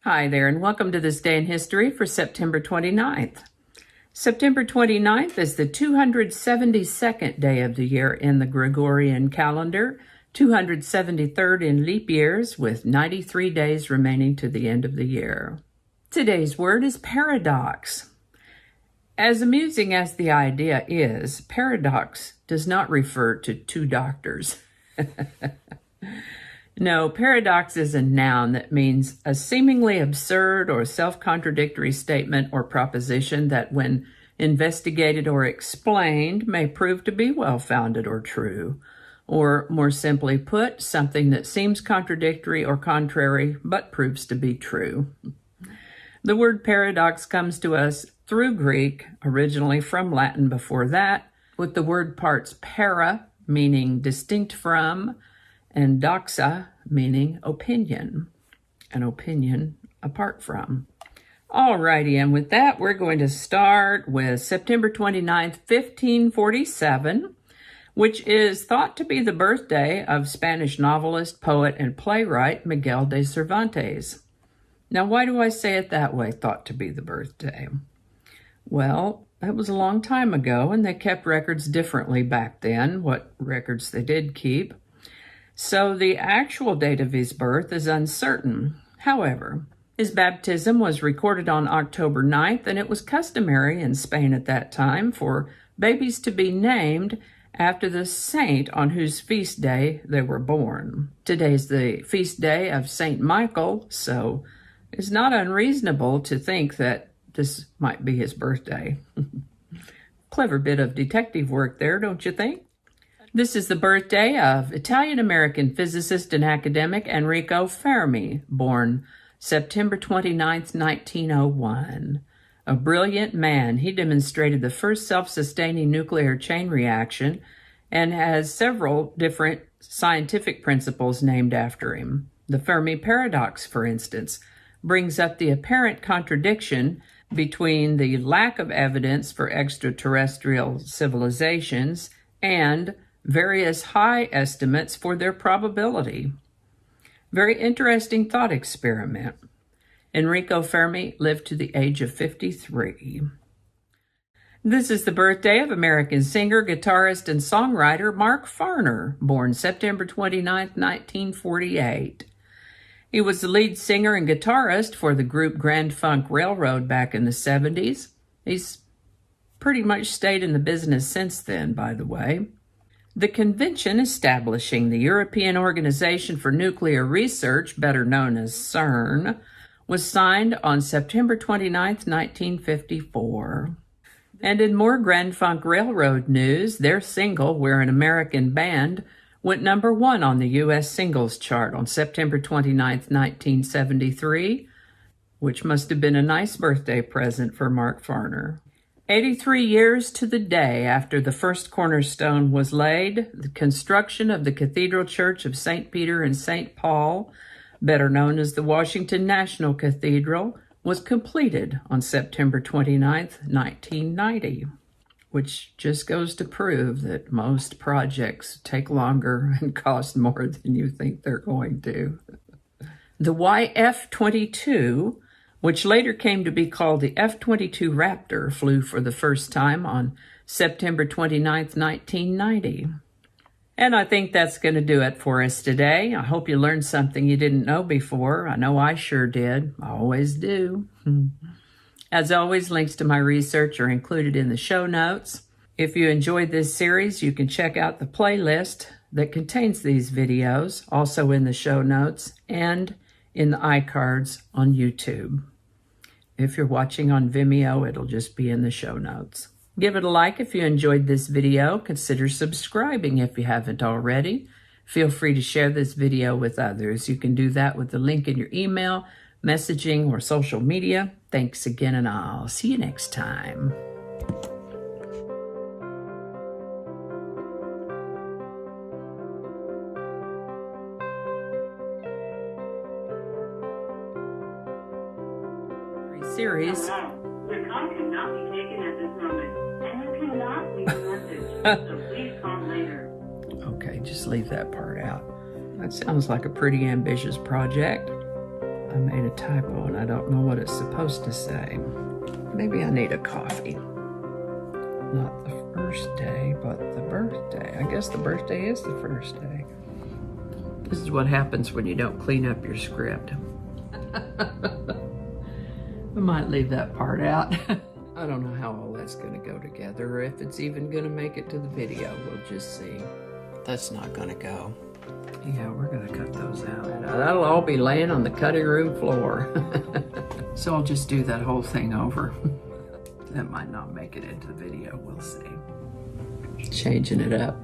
Hi there, and welcome to this day in history for September 29th. September 29th is the 272nd day of the year in the Gregorian calendar, 273rd in leap years, with 93 days remaining to the end of the year. Today's word is paradox. As amusing as the idea is, paradox does not refer to two doctors. No, paradox is a noun that means a seemingly absurd or self-contradictory statement or proposition that, when investigated or explained, may prove to be well-founded or true. Or, more simply put, something that seems contradictory or contrary but proves to be true. The word paradox comes to us through Greek, originally from Latin before that, with the word parts para, meaning distinct from, and doxa, meaning opinion, an opinion apart from. Alrighty, and with that, we're going to start with September 29th, 1547, which is thought to be the birthday of Spanish novelist, poet, and playwright Miguel de Cervantes. Now, why do I say it that way, thought to be the birthday? Well, that was a long time ago, and they kept records differently back then, what records they did keep. So the actual date of his birth is uncertain. However, his baptism was recorded on October 9th, and it was customary in Spain at that time for babies to be named after the saint on whose feast day they were born. Today's the feast day of Saint Michael, so it's not unreasonable to think that this might be his birthday. Clever bit of detective work there, don't you think? This is the birthday of Italian-American physicist and academic Enrico Fermi, born September 29th, 1901. A brilliant man, he demonstrated the first self-sustaining nuclear chain reaction and has several different scientific principles named after him. The Fermi paradox, for instance, brings up the apparent contradiction between the lack of evidence for extraterrestrial civilizations and various high estimates for their probability. Very interesting thought experiment. Enrico Fermi lived to the age of 53. This is the birthday of American singer, guitarist, and songwriter Mark Farner, born September 29, 1948. He was the lead singer and guitarist for the group Grand Funk Railroad back in the 70s. He's pretty much stayed in the business since then, by the way. The convention establishing the European Organization for Nuclear Research, better known as CERN, was signed on September 29, 1954. And in more Grand Funk Railroad news, their single, We're an American Band, went number 1 on the U.S. singles chart on September 29, 1973, which must have been a nice birthday present for Mark Farner. 83 years to the day after the first cornerstone was laid, the construction of the Cathedral Church of St. Peter and St. Paul, better known as the Washington National Cathedral, was completed on September 29, 1990, which just goes to prove that most projects take longer and cost more than you think they're going to. The YF-22, which later came to be called the F-22 Raptor, flew for the first time on September 29, 1990. And I think that's going to do it for us today. I hope you learned something you didn't know before. I know I sure did. I always do. As always, links to my research are included in the show notes. If you enjoyed this series, you can check out the playlist that contains these videos, also in the show notes and in the iCards on YouTube. If you're watching on Vimeo, it'll just be in the show notes. Give it a like if you enjoyed this video. Consider subscribing if you haven't already. Feel free to share this video with others. You can do that with the link in your email, messaging, or social media. Thanks again, and I'll see you next time. Series. The call cannot be taken at this moment, and you cannot leave a message, so please call later. Okay, just leave that part out. That sounds like a pretty ambitious project. I made a typo and I don't know what it's supposed to say. Maybe I need a coffee. Not the first day, but the birthday. I guess the birthday is the first day. This is what happens when you don't clean up your script. I might leave that part out. I don't know how all that's going to go together, or if it's even going to make it to the video. We'll just see. That's not going to go. Yeah, we're going to cut those out. That'll all be laying on the cutting room floor. So I'll just do that whole thing over. That might not make it into the video. We'll see. Changing it up.